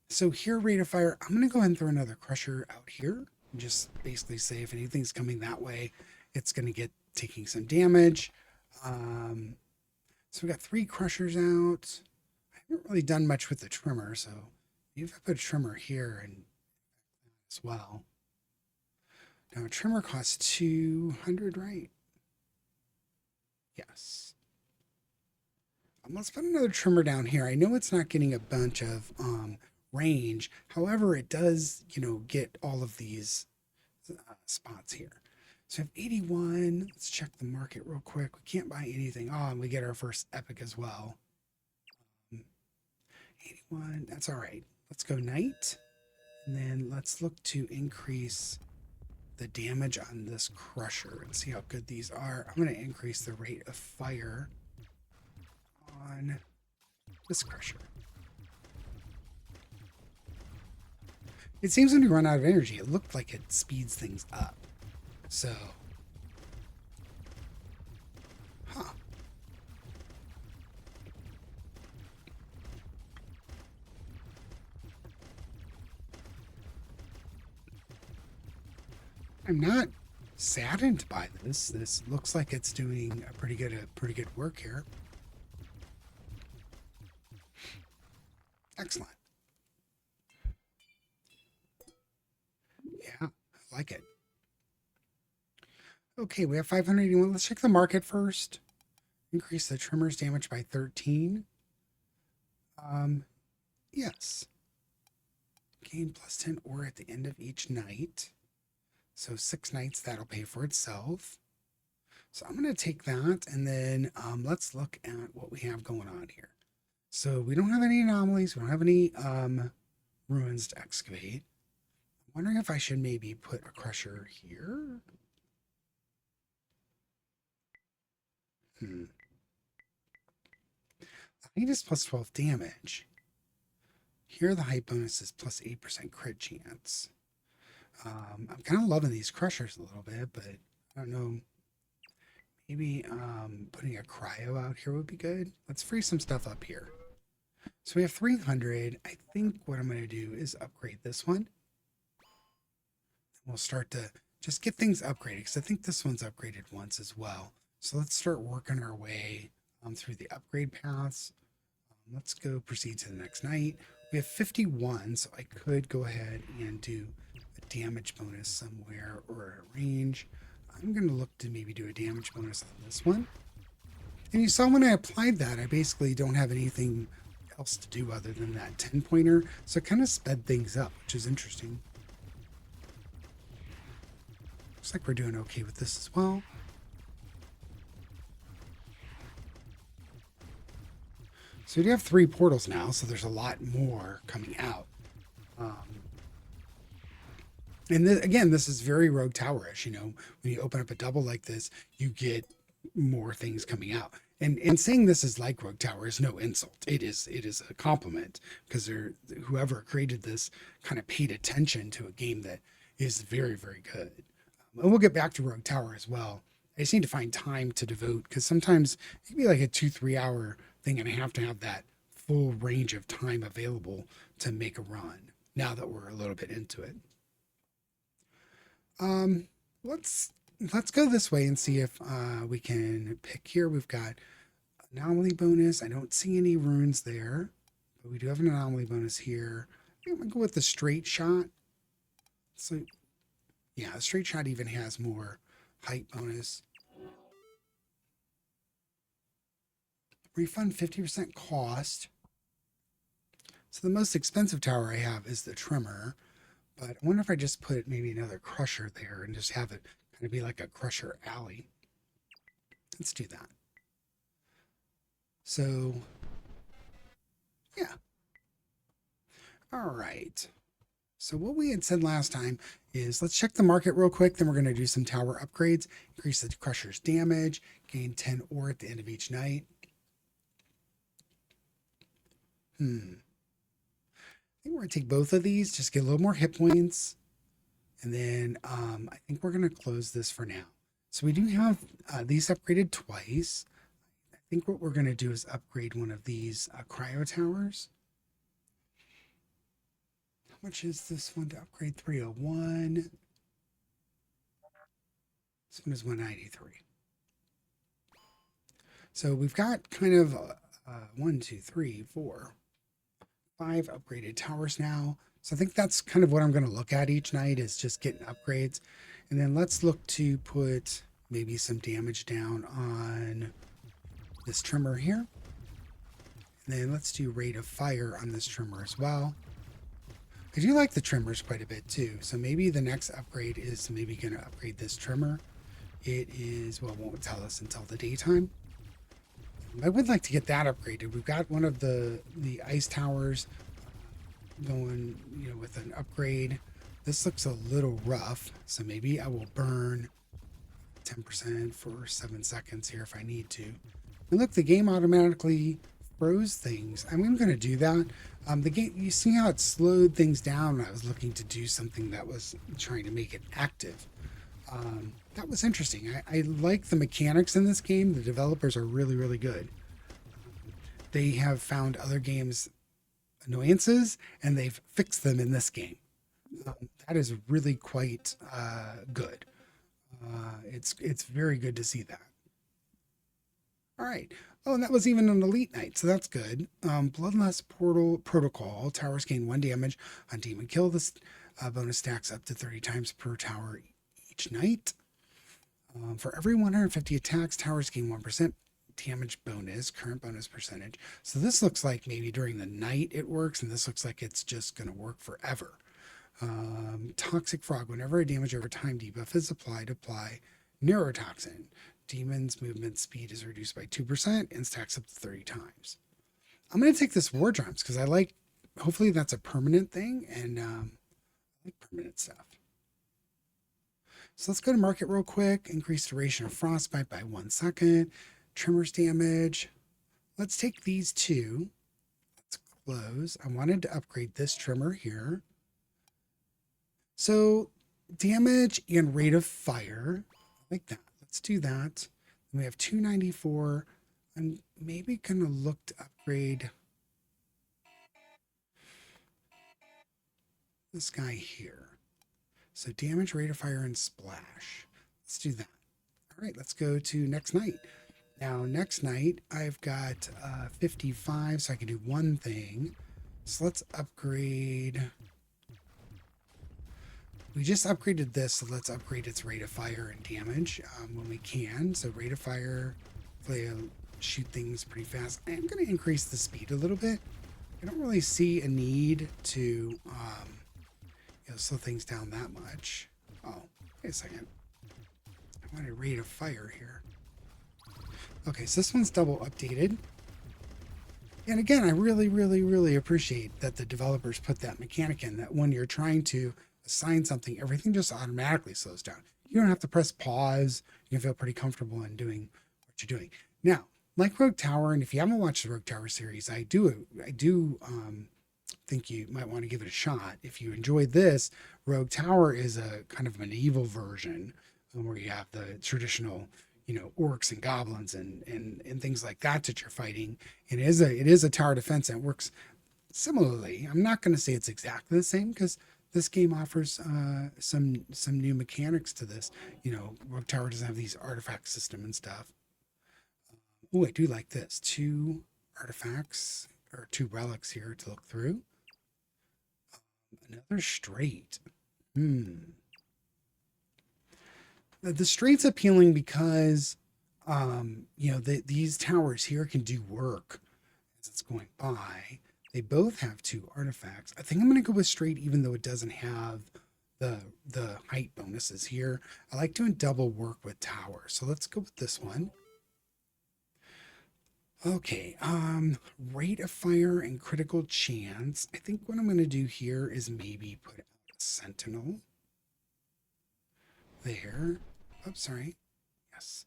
So here, rate of fire. I'm going to go ahead and throw another Crusher out here. And just basically say if anything's coming that way, it's going to get taking some damage. So we got 3 Crushers out. I haven't really done much with the trimmer, so maybe if I put a trimmer here and as well. Now a trimmer costs 200, right? Yes. Let's put another trimmer down here. I know it's not getting a bunch of range. However, it does, get all of these spots here. So I have 81. Let's check the market real quick. We can't buy anything. Oh, and we get our first epic as well. 81. That's all right. Let's go Night. And then let's look to increase the damage on this Crusher and see how good these are. I'm going to increase the rate of fire on this Crusher. It seems when we run out of energy, it looked like it speeds things up. So, I'm not saddened by this. This looks like it's doing a pretty good work here. Excellent. Yeah, I like it. Okay, we have 581. Let's check the market first. Increase the trimmer's damage by 13. Yes. Gain plus 10 ore at the end of each night. So 6 nights, that'll pay for itself. So I'm going to take that, and then let's look at what we have going on here. So we don't have any anomalies. We don't have any ruins to excavate. I'm wondering if I should maybe put a crusher here. The height is plus 12 damage. Here the height bonus is plus 8% crit chance. I'm kind of loving these crushers a little bit, but I don't know. Maybe putting a cryo out here would be good. Let's free some stuff up here. So we have 300. I think what I'm going to do is upgrade this one. We'll start to just get things upgraded, because I think this one's upgraded once as well. So let's start working our way through the upgrade paths. Let's go proceed to the next night. We have 51, so I could go ahead and do a damage bonus somewhere or a range. I'm going to look to maybe do a damage bonus on this one. And you saw when I applied that, I basically don't have anything else to do other than that 10-pointer. So it kind of sped things up, which is interesting. Looks like we're doing okay with this as well. So we do have 3 portals now, so there's a lot more coming out. And again, this is very Rogue Tower-ish. You know, when you open up a double like this, you get more things coming out. And saying this is like Rogue Tower is no insult. It is a compliment, because whoever created this kind of paid attention to a game that is very, very good. And we'll get back to Rogue Tower as well. I just need to find time to devote, because sometimes it can be like a 2-3 hour thing, and I have to have that full range of time available to make a run now that we're a little bit into it. Let's go this way and see if we can pick here. We've got anomaly bonus. I don't see any runes there, but we do have an anomaly bonus here. I think I'm gonna go with the straight shot. So yeah, the straight shot even has more height bonus. Refund 50% cost. So the most expensive tower I have is the trimmer. But I wonder if I just put maybe another crusher there and just have it kind of be like a crusher alley. Let's do that. So, yeah. All right. So what we had said last time is let's check the market real quick. Then we're going to do some tower upgrades, increase the crusher's damage, gain 10 ore at the end of each night. I think we're going to take both of these, just get a little more hit points. And then I think we're going to close this for now. So we do have these upgraded twice. I think what we're going to do is upgrade one of these cryo towers. How much is this one to upgrade? 301. This one is 193. So we've got kind of 1, 2, 3, 4, 5 upgraded towers now. So I think that's kind of what I'm going to look at each night, is just getting upgrades. And then let's look to put maybe some damage down on this trimmer here. And then let's do rate of fire on this trimmer as well. I do like the trimmers quite a bit too. So maybe the next upgrade is maybe going to upgrade this trimmer. It is, well, it won't tell us until the daytime. I would like to get that upgraded. We've got one of the ice towers going, you know, with an upgrade. This looks a little rough, so maybe I will burn 10% for 7 seconds here if I need to. And look, the game automatically froze things. I'm going to do that. The game, you see how it slowed things down when I was looking to do something that was trying to make it active. That was interesting. I like the mechanics in this game. The developers are really, really good. They have found other games annoyances, and they've fixed them in this game. That is really quite good. It's very good to see that. All right. Oh, and that was even an elite knight, so that's good. Bloodlust Portal Protocol. Towers gain 1 damage on demon kill. This bonus stacks up to 30 times per tower each night. For every 150 attacks, towers gain 1% damage bonus, current bonus percentage. So this looks like maybe during the night it works, and this looks like it's just going to work forever. Toxic Frog. Whenever a damage over time debuff is applied, apply Neurotoxin. Demon's movement speed is reduced by 2% and stacks up to 30 times. I'm going to take this War Drums because I like, hopefully that's a permanent thing, and I like permanent stuff. So let's go to market real quick. Increase duration of Frostbite by 1 second. Tremors damage. Let's take these two. Let's close. I wanted to upgrade this trimmer here. So damage and rate of fire, like that. Let's do that. And we have 294. I'm maybe going to look to upgrade this guy here. So damage, rate of fire, and splash. Let's do that. All right, let's go to next night. Now, next night, I've got 55, so I can do one thing. So let's upgrade. We just upgraded this, so let's upgrade its rate of fire and damage when we can. So rate of fire, hopefully I'll shoot things pretty fast. I am going to increase the speed a little bit. I don't really see a need to slow things down that much. Oh, wait a second. I want a rate of fire here. Okay, so this one's double updated. And again, I really, really, really appreciate that the developers put that mechanic in, that when you're trying to assign something, everything just automatically slows down. You don't have to press pause. You can feel pretty comfortable in doing what you're doing. Now, like Rogue Tower, and if you haven't watched the Rogue Tower series, I do think you might want to give it a shot. If you enjoyed this, Rogue Tower is a kind of medieval version where you have the traditional, orcs and goblins and things like that you're fighting. And it is a tower defense, and it works similarly. I'm not going to say it's exactly the same because this game offers some new mechanics to this. Rogue Tower doesn't have these artifact system and stuff. Oh, I do like this. 2 artifacts or 2 relics here to look through. Another straight. The straight's appealing because, these towers here can do work as it's going by. They both have 2 artifacts. I think I'm going to go with straight, even though it doesn't have the height bonuses here. I like doing double work with towers, so let's go with this one. Okay, rate of fire and critical chance. I think what I'm going to do here is maybe put out a sentinel there. Oh, sorry. Yes,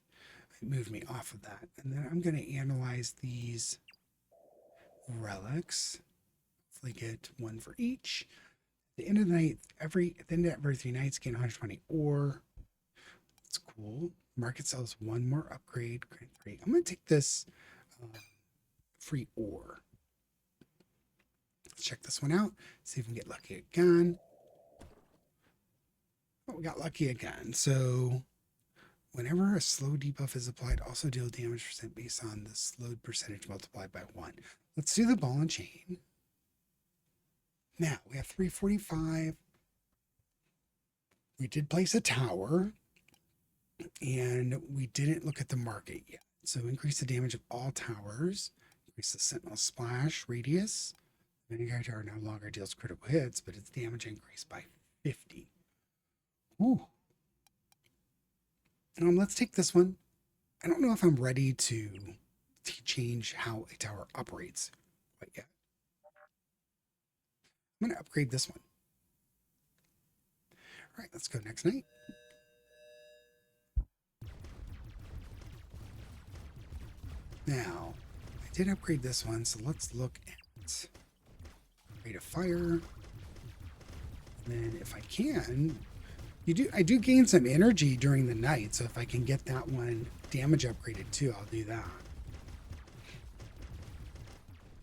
it moved me off of that. And then I'm going to analyze these relics. Hopefully get 1 for each. At the end of the night, at the end of every 3 nights, gain 120 ore. That's cool. Market sells 1 more upgrade. Great. I'm going to take this free ore. Let's check this one out. See if we can get lucky again. Oh, we got lucky again. So whenever a slow debuff is applied, also deal damage percent based on the slowed percentage multiplied by 1. Let's do the ball and chain. Now we have 345. We did place a tower, and we didn't look at the market yet. So increase the damage of all towers. Increase the sentinel splash radius. Many character no longer deals critical hits, but its damage increased by 50. Ooh. Let's take this one. I don't know if I'm ready to change how a tower operates quite yet. I'm going to upgrade this one. All right, let's go next night. Now, I did upgrade this one, so let's look at rate of fire. And then if I can, I do gain some energy during the night, so if I can get that one damage upgraded too, I'll do that.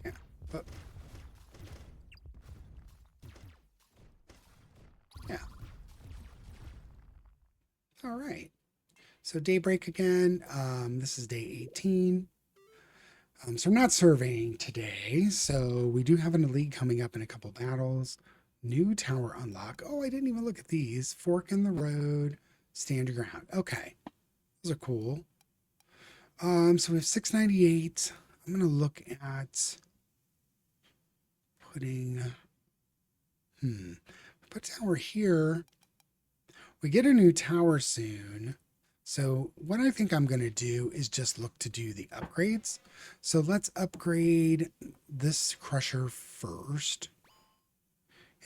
Yeah. But, yeah. All right. So daybreak again. This is day 18. So we're not surveying today. So we do have an elite coming up in a couple battles. New tower unlock. Oh, I didn't even look at these. Fork in the road, stand your ground. Okay, those are cool. So we have 698. I'm gonna look at putting. Put tower here. We get a new tower soon. So what I think I'm going to do is just look to do the upgrades. So let's upgrade this crusher first.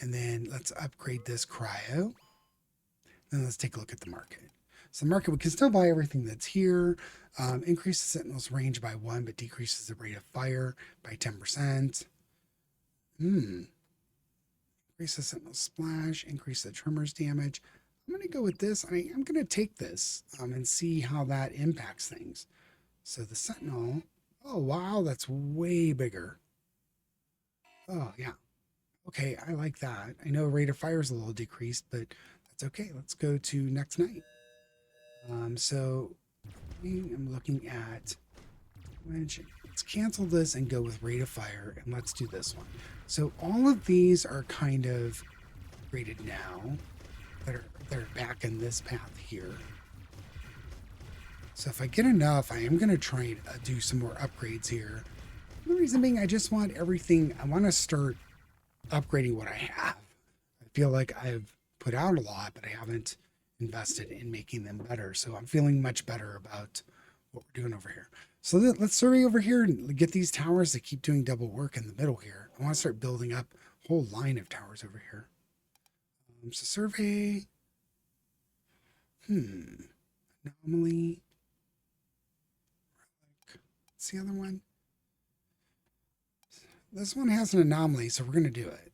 And then let's upgrade this cryo. Then let's take a look at the market. So the market, we can still buy everything that's here. Increase the sentinel's range by 1, but decreases the rate of fire by 10%. Increase the sentinel's splash, increase the tremor's damage. I'm going to go with this. I'm going to take this and see how that impacts things. So the sentinel, oh wow, that's way bigger. Oh yeah. Okay, I like that. I know rate of fire is a little decreased, but that's okay. Let's go to next night. So I'm looking at, let's cancel this and go with rate of fire, and let's do this one. So all of these are kind of rated now that are back in this path here. So if I get enough, I am going to try and do some more upgrades here. The reason being, I just want everything, I want to start upgrading what I have. I feel like I've put out a lot, but I haven't invested in making them better. So I'm feeling much better about what we're doing over here. So let's survey over here and get these towers that keep doing double work in the middle here. I want to start building up a whole line of towers over here. So survey. Anomaly. What's the other one? This one has an anomaly, so we're going to do it.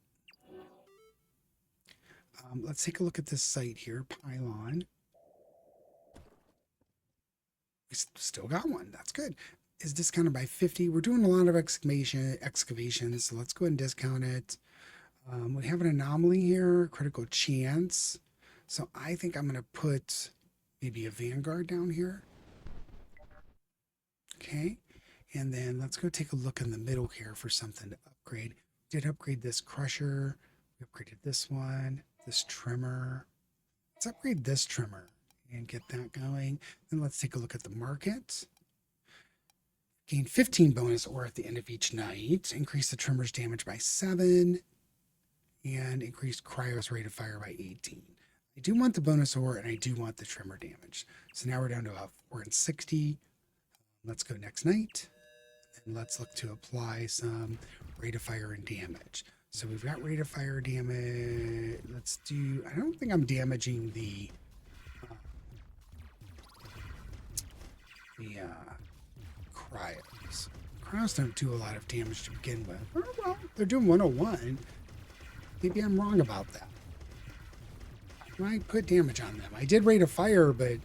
Let's take a look at this site here, Pylon. We still got one. That's good. Is discounted by 50. We're doing a lot of excavations, so let's go ahead and discount it. We have an anomaly here, critical chance. So I think I'm going to put maybe a Vanguard down here. Okay. And then let's go take a look in the middle here for something to upgrade. We did upgrade this crusher. We upgraded this one, this trimmer. Let's upgrade this trimmer and get that going. Then let's take a look at the market. Gain 15 bonus ore at the end of each night. Increase the trimmer's damage by 7. And increase cryo's rate of fire by 18. I do want the bonus ore and I do want the trimmer damage. So now we're down to 460. Let's go next night. And let's look to apply some rate of fire and damage. So we've got rate of fire damage. Let's do, I don't think I'm damaging the cryos. Cryos don't do a lot of damage to begin with. Oh, well, they're doing 101. Maybe I'm wrong about that. I might put damage on them. I did rate of fire, but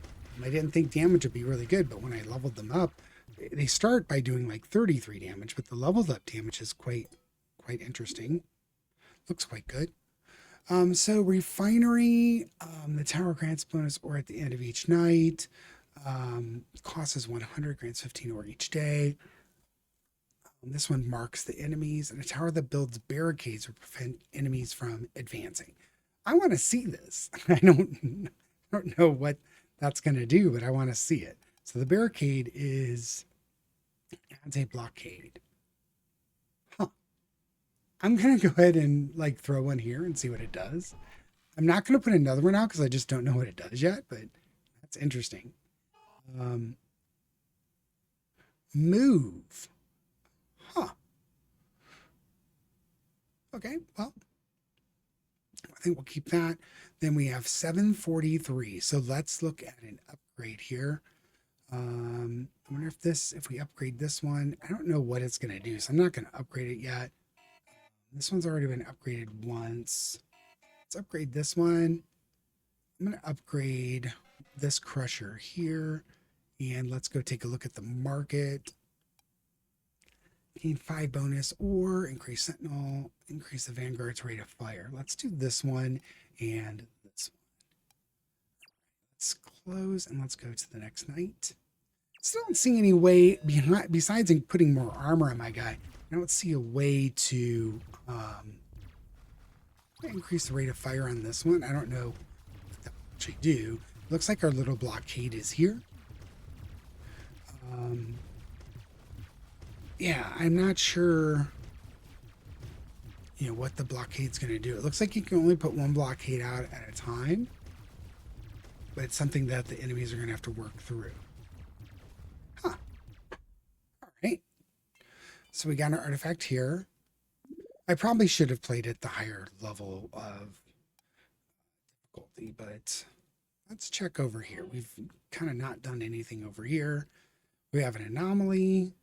I didn't think damage would be really good. But when I leveled them up, they start by doing like 33 damage, but the leveled up damage is quite interesting. Looks quite good. So refinery, the tower grants bonus ore at the end of each night. Cost is 100, grants 15 ore each day. This one marks the enemies, and a tower that builds barricades will prevent enemies from advancing. I want to see this. I don't know what that's going to do, but I want to see it. So the barricade is adds a blockade. Huh. I'm going to go ahead and like throw one here and see what it does. I'm not going to put another one out because I just don't know what it does yet, but that's interesting. Move. Huh. Okay, well, I think we'll keep that. Then we have 743. So let's look at an upgrade here. I wonder if we upgrade this one, I don't know what it's going to do. So I'm not going to upgrade it yet. This one's already been upgraded once. Let's upgrade this one. I'm going to upgrade this crusher here. And let's go take a look at the market. Gain 5 bonus or increase sentinel, increase the Vanguard's rate of fire. Let's do this one and this one. Let's close and let's go to the next night. Still don't see any way behind, besides putting more armor on my guy. I don't see a way to increase the rate of fire on this one. I don't know what that will actually do. Looks like our little blockade is here. Yeah, I'm not sure, what the blockade's going to do. It looks like you can only put one blockade out at a time, but it's something that the enemies are going to have to work through. Huh. All right. So we got an artifact here. I probably should have played at the higher level of difficulty, but let's check over here. We've kind of not done anything over here. We have an anomaly.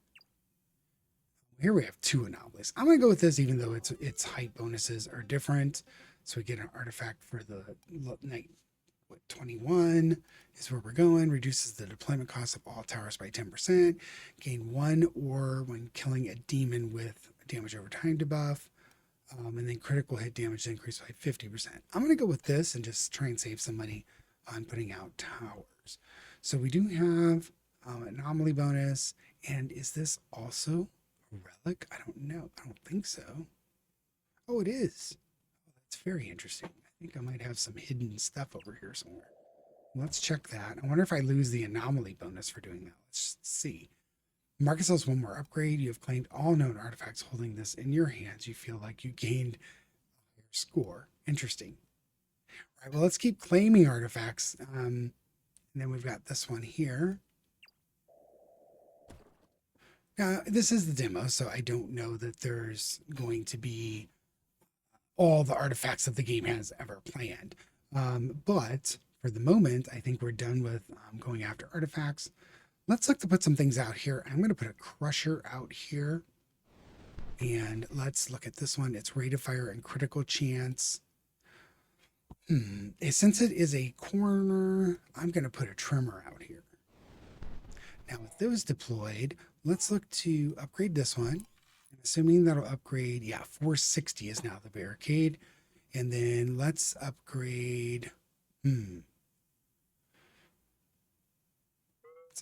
Here we have two anomalies. I'm going to go with this, even though its height bonuses are different. So we get an artifact for the night. 21 is where we're going. Reduces the deployment cost of all towers by 10%. Gain 1 ore when killing a demon with a damage over time debuff. And then critical hit damage increased by 50%. I'm going to go with this and just try and save some money on putting out towers. So we do have anomaly bonus. And is this also a relic? I don't know. I don't think so. Oh, it is. Oh, that's very interesting. I think I might have some hidden stuff over here somewhere. Let's check that. I wonder if I lose the anomaly bonus for doing that. Let's see. Market sells one more upgrade. You have claimed all known artifacts. Holding this in your hands, you feel like you gained a higher score. Interesting. All right, well, let's keep claiming artifacts. And then we've got this one here. Now, this is the demo, so I don't know that there's going to be all the artifacts that the game has ever planned. But for the moment, I think we're done with going after artifacts. Let's look to put some things out here. I'm going to put a crusher out here. And let's look at this one. It's rate of fire and critical chance. Since it is a corner, I'm going to put a trimmer out here. Now with those deployed, let's look to upgrade this one. I'm assuming that'll upgrade, 460 is now the barricade. And then let's upgrade, let's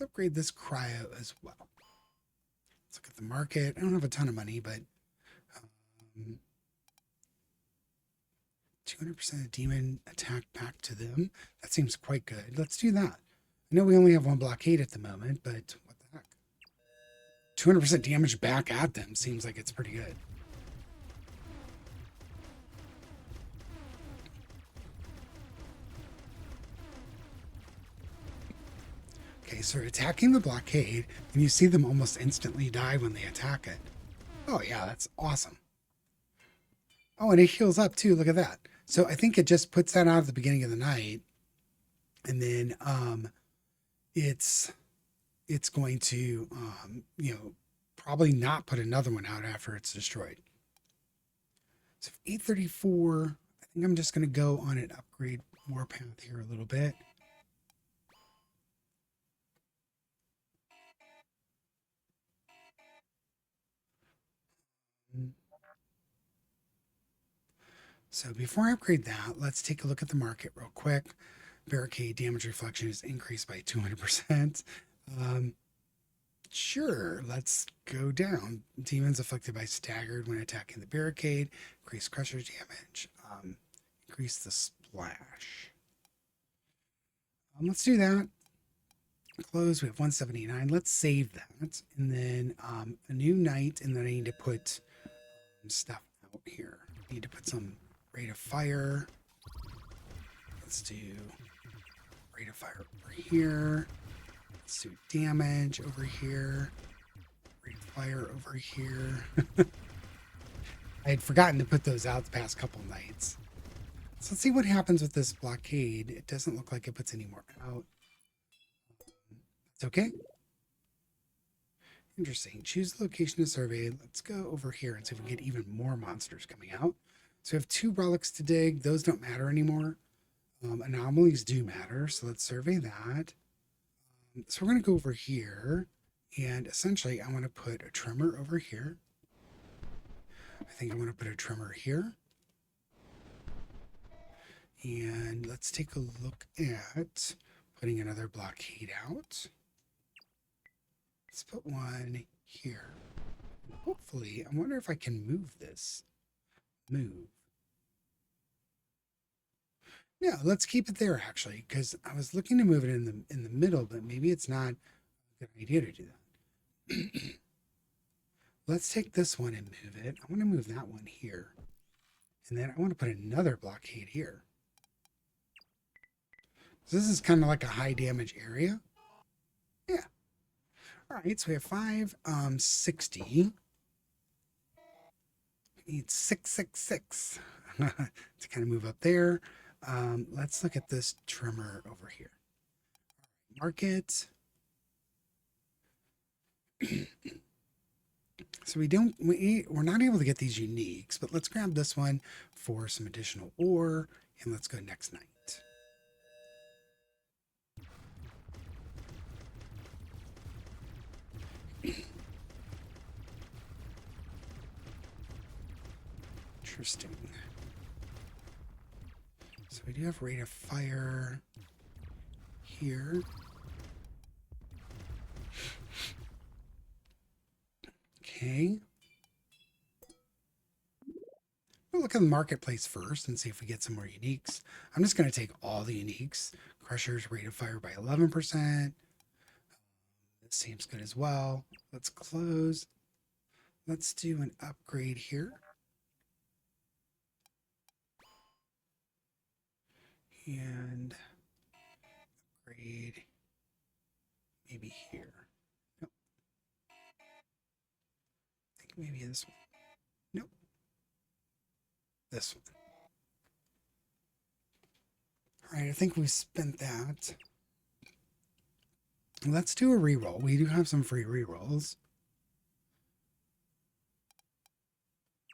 upgrade this cryo as well. Let's look at the market. I don't have a ton of money, but 200% of demon attack back to them. That seems quite good. Let's do that. I know we only have one blockade at the moment, but what the heck? 200% damage back at them seems like it's pretty good. Okay, so attacking the blockade, and you see them almost instantly die when they attack it. Oh yeah, that's awesome. Oh, and it heals up too. Look at that. So I think it just puts that out at the beginning of the night, and then it's going to probably not put another one out after it's destroyed. So 834. I think I'm just going to go on an upgrade warpath here a little bit. So before I upgrade that, let's take a look at the market real quick. Barricade damage reflection is increased by 200%. Sure, let's go down. Demons afflicted by staggered when attacking the barricade. Increase crusher damage. Increase the splash. Let's do that. Close. We have 179. Let's save that. And then a new night. And then I need to put stuff out here. I need to put some rate of fire. Let's do rate of fire over here. Let's do damage over here. Rate of fire over here. I had forgotten to put those out the past couple nights. So let's see what happens with this blockade. It doesn't look like it puts any more out. It's okay. Interesting. Choose the location to survey. Let's go over here and see if we can get even more monsters coming out. So we have 2 relics to dig. Those don't matter anymore. Anomalies do matter. So let's survey that. So we're going to go over here. And essentially, I want to put a trimmer over here. I think I want to put a trimmer here. And let's take a look at putting another blockade out. Let's put one here. Hopefully, I wonder if I can move this. Move. Yeah, let's keep it there actually, because I was looking to move it in the middle, but maybe it's not a good idea to do that. Let's take this one and move it. I want to move that one here. And then I want to put another blockade here. So this is kind of like a high damage area. Yeah. All right, so we have 560. We need 666 to kind of move up there. Let's look at this trimmer over here. Market. So we're not able to get these uniques, but let's grab this one for some additional ore, and let's go next night. Interesting. So we do have rate of fire here. Okay. We'll look at the marketplace first and see if we get some more uniques. I'm just going to take all the uniques. Crusher's rate of fire by 11%. This seems good as well. Let's close. Let's do an upgrade here. And upgrade maybe here. Nope. I think maybe this one. Nope. This one. All right, I think we've spent that. Let's do a reroll. We do have some free rerolls.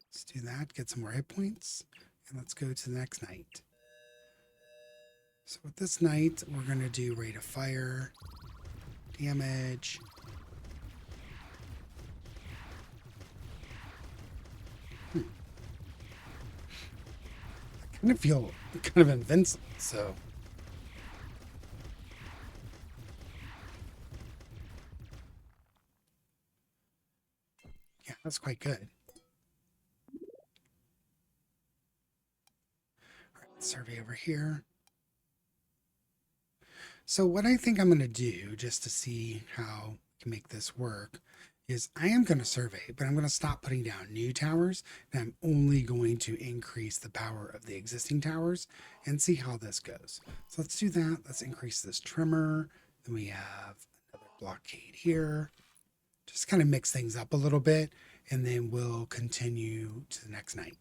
Let's do that, get some more hit points, and let's go to the next night. So with this night, we're going to do rate of fire, damage, I kind of feel kind of invincible, so. Yeah, that's quite good. All right, let's survey over here. So what I think I'm going to do, just to see how I can make this work, is I am going to survey, but I'm going to stop putting down new towers, and I'm only going to increase the power of the existing towers and see how this goes. So let's do that. Let's increase this trimmer. Then we have another blockade here. Just kind of mix things up a little bit, and then we'll continue to the next night.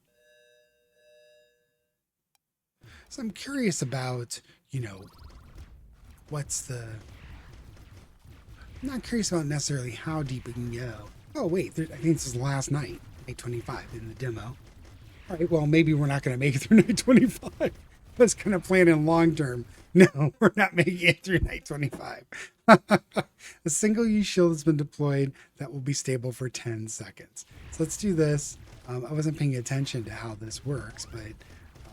So I'm curious about, what's the... I'm not curious about necessarily how deep we can go. Oh, wait, I think this is last night, night 25 in the demo. All right, well, maybe we're not going to make it through night 25. I was kind of planning long term. No, we're not making it through night 25. A single use shield has been deployed that will be stable for 10 seconds. So let's do this. I wasn't paying attention to how this works, but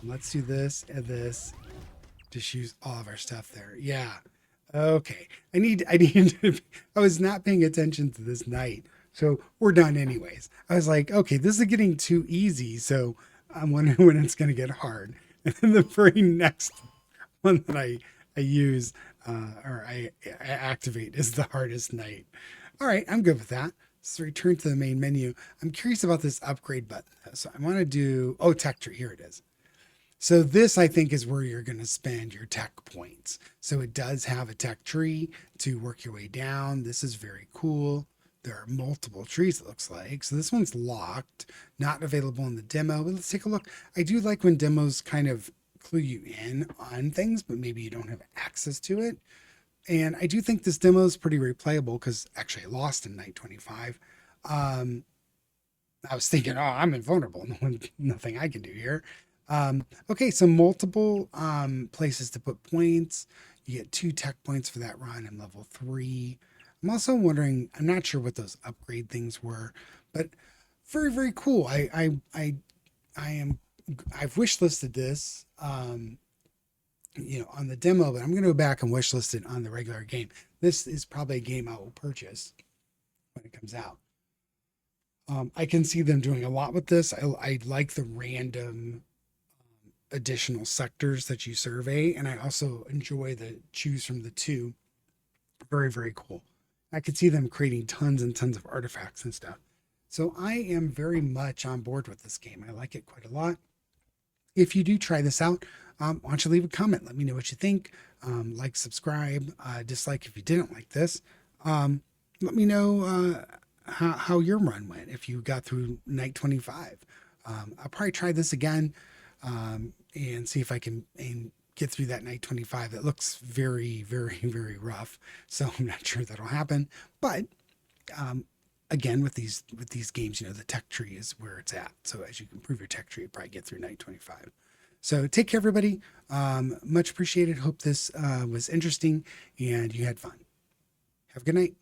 let's do this and this. Just use all of our stuff there. Yeah. Okay. I was not paying attention to this night. So we're done anyways. I was like, okay, this is getting too easy. So I'm wondering when it's going to get hard. And then the very next one that I use or I activate is the hardest night. All right. I'm good with that. So return to the main menu. I'm curious about this upgrade button. So I want to do, tech tree. Here it is. So this, I think, is where you're going to spend your tech points. So it does have a tech tree to work your way down. This is very cool. There are multiple trees, it looks like. So this one's locked, not available in the demo. But let's take a look. I do like when demos kind of clue you in on things, but maybe you don't have access to it. And I do think this demo is pretty replayable because actually I lost in night 25. I was thinking, I'm invulnerable. Nothing I can do here. Okay, so multiple places to put points. You get 2 tech points for that run. I'm level 3. I'm also wondering, I'm not sure what those upgrade things were, but very, very cool. I've wishlisted this, on the demo, but I'm going to go back and wishlist it on the regular game. This is probably a game I will purchase. when it comes out. I can see them doing a lot with this. I like the random additional sectors that you survey, and I also enjoy the choose from the two. Very, very cool. I could see them creating tons and tons of artifacts and stuff. So I am very much on board with this game. I like it quite a lot. If you do try this out, why don't you leave a comment? Let me know what you think. Like, subscribe, dislike if you didn't like this. Let me know how your run went if you got through night 25. I'll probably try this again and see if I can get through that night 25. It looks very, very, very rough, so I'm not sure that'll happen. But again, with these games, the tech tree is where it's at. So as you improve your tech tree, you probably get through night 25. So take care, everybody. Much appreciated. Hope this was interesting and you had fun. Have a good night.